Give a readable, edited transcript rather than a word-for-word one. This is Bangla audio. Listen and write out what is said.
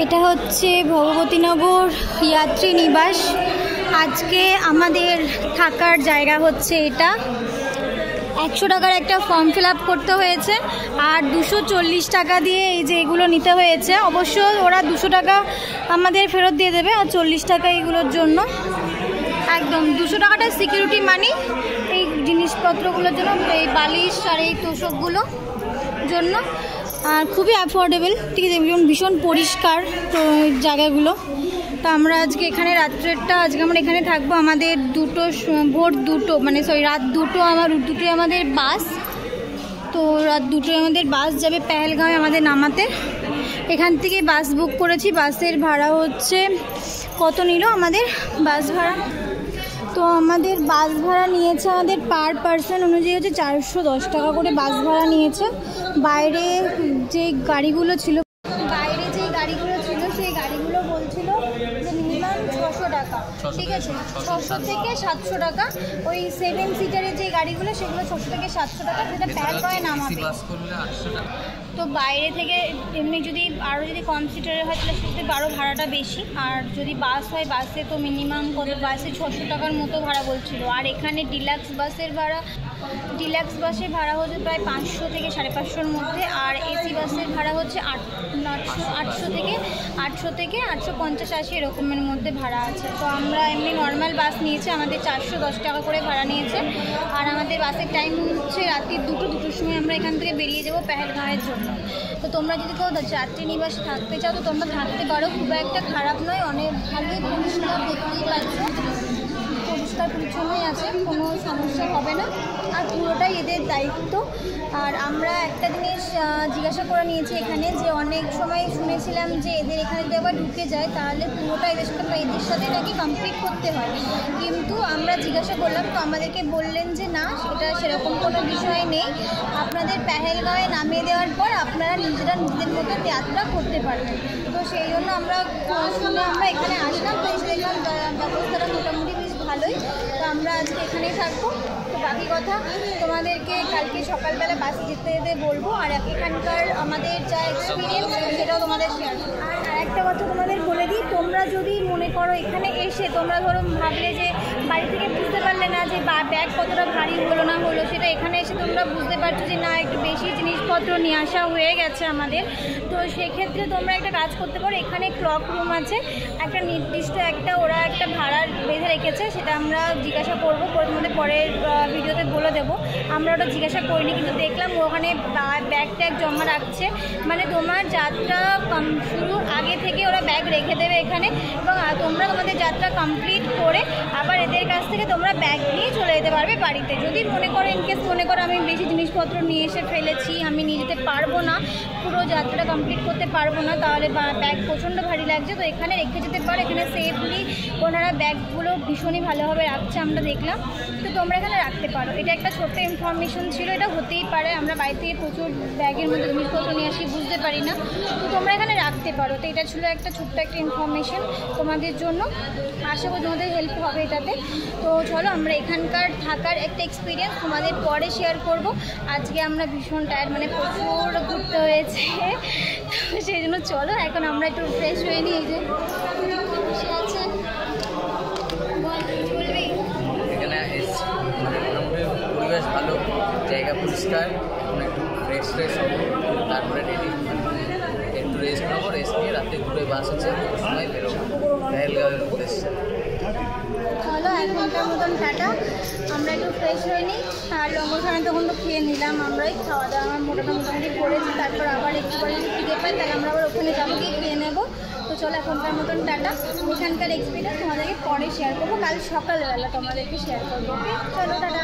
এটা হচ্ছে ভগবতীনগর যাত্রী নিবাস। আজকে আমাদের থাকার জায়গা হচ্ছে এটা। 100 টাকার একটা ফর্ম ফিল আপ করতে হয়েছে আর 240 টাকা দিয়ে এই যে এগুলো নিতে হয়েছে। অবশ্য ওরা 200 টাকা আমাদের ফেরত দিয়ে দেবে আর 40 টাকা এগুলোর জন্য। একদম 200 টাকাটা সিকিউরিটি মানি এই জিনিসপত্রগুলোর জন্য, এই বালিশ আর এই তোষকগুলো জন্য। আর খুবই অ্যাফোর্ডেবল, ঠিক আছে, ভীষণ পরিষ্কার জায়গাগুলো। তো আমরা আজকে এখানে রাত্রেরটা আজকে আমরা এখানে থাকবো। আমাদের ভোর 2 মানে রাত 2টোয় আমাদের বাস। তো রাত 2টোয় আমাদের বাস যাবে পেহেলগাঁওয়ে আমাদের নামাতে। এখান থেকে বাস বুক করেছি। বাসের ভাড়া হচ্ছে কত নিল আমাদের বাস ভাড়া? তো আমাদের বাস ভাড়া নিয়েছে আমাদের পার পার্সন অনুযায়ী হচ্ছে 410 টাকা করে বাস ভাড়া নিয়েছে। বাইরে যে গাড়িগুলো ছিল সেই গাড়িগুলো বলছিল যে মিনিমাম 600 টাকা, ঠিক আছে, 600 থেকে 700 টাকা। ওই 7 সিটারের যে গাড়িগুলো সেগুলো 600 থেকে 700 টাকা, সেটা পেহেলগাঁওয়ে নামাবে। তো বাইরে থেকে এমনি যদি আরও যদি কম সিটারের হয় তাহলে সেক্ষেত্রে আরও ভাড়াটা বেশি। আর যদি বাস হয় বাসে তো মিনিমাম বাসে 600 টাকার মতো ভাড়া বলছিল। আর এখানে ডিলাক্স বাসের ভাড়া হচ্ছে প্রায় 500 থেকে 550-এর মধ্যে। আর এসি বাসের ভাড়া হচ্ছে 800 থেকে 850-80 এরকমের মধ্যে ভাড়া আছে। তো আমরা এমনি নর্মাল বাস নিয়েছি, আমাদের 410 টাকা করে ভাড়া নিয়েছে। আর আমাদের বাসের টাইম হচ্ছে রাত্রি 2টোর সময় আমরা এখান থেকে বেরিয়ে যাবো পেহেলগাঁওয়ের জন্য। তো তোমরা যদি কেউ যাত্রী নিবাসে থাকতে চাও তো তোমরা থাকতে পারো, খুব একটা খারাপ নয়, অনেক ভালোই পরিষ্কার, দেখতেই পাচ্ছ পরিষ্কার পরিচ্ছন্নই আছে, কোনো সমস্যা হবে না। আর পুরোটাই এদের দায়িত্ব। আর আমরা একটা জিনিস জিজ্ঞাসা করে নিয়েছি এখানে, যে অনেক সময় শুনেছিলাম যে এদের এখানে যদি আবার ঢুকে যায় তাহলে পুরোটা এদের সাথে নাকি কমপ্লিট করতে হয়। কিন্তু আমরা জিজ্ঞাসা করলাম, তো আমাদেরকে বললেন যে না, সেটা সেরকম কোনো বিষয় নেই। আপনাদের পেহেলগাঁওয়ে নামিয়ে দেওয়ার পর আপনারা নিজেদের মতো যাত্রা করতে পারবেন। তো সেই জন্য আমরা এখানে আসলাম। তো এসে দেখলাম ব্যবস্থাটা মোটামুটি বেশ ভালোই। তো আমরা আজকে এখানেই থাকবো। তো বাকি কথা তোমাদেরকে কালকে সকালবেলা বাসে যেতে বলবো। আর এখানকার আমাদের যা এক্সপিরিয়েন্স সেটাও তোমাদের শেয়ার করবো। আর একটা কথা তোমাদের বলে দিই, তোমরা যদি মনে করো এখানে এসে তোমরা ধরো ভাবলে যে বাড়ি থেকে বুঝতে পারলে না যে ব্যাগ কতটা ভারী হলো না হলো, সেটা এখানে এসে তোমরা বুঝতে পারছো যে না একটু বেশি জিনিসপত্র নিয়ে আসা হয়ে গেছে আমাদের। তো সেক্ষেত্রে তোমরা একটা কাজ করতে পারো, এখানে ক্লক রুম আছে, একটা নির্দিষ্ট ওরা একটা ভাড়া বেঁধে রেখেছে, সেটা আমরা জিজ্ঞাসা করবো, তোমাদের পরের ভিডিওতে বলে দেবো। আমরা ওটা জিজ্ঞাসা করিনি, কিন্তু দেখলাম ওখানে ব্যাগ ট্যাগ জমা রাখছে। মানে তোমার যাত্রা শুরুর আগে থেকে ওরা ব্যাগ রেখে দেবে এখানে, এবং তোমরা তোমাদের যাত্রা কমপ্লিট করে আবার এদের কাছ থেকে তোমরা ব্যাগ নিয়ে চলে যেতে পারবে বাড়িতে। যদি মনে করো ইনকেস আমি বেশি জিনিসপত্র নিয়ে এসে ফেলেছি, আমি নিয়ে যেতে পারবো না, পুরো যাত্রা কমপ্লিট করতে পারবো না, তাহলে ব্যাগ প্রচণ্ড ভারী লাগছে, তো এখানে রেখে যেতে পারো। এখানে সেফলি ওনারা ব্যাগগুলো ভীষণই ভালোভাবে রাখছে, আমরা দেখলাম। তো তোমরা এখানে রাখতে পারো। এটা একটা ছোট্ট ইনফরমেশন ছিল, এটা হতেই পারে আমরা বাড়ি থেকে প্রচুর ব্যাগের মধ্যে জিনিসপত্র নিয়ে আসি, বুঝতে পারি না, তো তোমরা এখানে রাখতে পারো। তো এটা ছিল একটা ছোট্ট একটা ইনফরমেশন তোমাদের জন্য, আশা করি তোমাদের হেল্প হবে এটাতে। তো চলো আমরা এখানকার থাকার একটা এক্সপিরিয়েন্স তোমাদের পরে শেয়ার করব। আজকে আমরা ভীষণ টায়ার্ড, মানে প্রচুর ঘুরতে হয়েছে, তো সেই জন্য চলো এখন আমরা একটু ফ্রেশ হয়ে নিই। এই যে বসে আছে, বলবি এখানে পরিবেশ ভালো, জায়গা পরিষ্কার, একটু ফ্রেশ হবো, তারপরে রেডি একটু রেস্ট নেবো, রেস্ট নিয়ে রাতে ঘুরে বাস আছে সময় বেরোবো পেহেলগাঁওয়ের উদ্দেশ্যে। চলো 1 ঘন্টার মতন টাটা, আমরা একটু ফ্রেশ হয়ে নিই। আর লঙ্গরখানে তখন তো খেয়ে নিলাম, আমরাই খাওয়া দাওয়া আমার মোটামুটি করেছি। তারপর আবার একটু পরে যদি খিদে পাই তাহলে আমরা আবার ওখানে যাবো, গিয়ে খেয়ে নেবো। তো চলো 1 ঘন্টার মতন টাটা। এখানকার এক্সপিরিয়েন্স তোমাদেরকে পরে শেয়ার করবো, কাল সকালবেলা তোমাদেরকে শেয়ার করবো। ওকে চলো টাটা।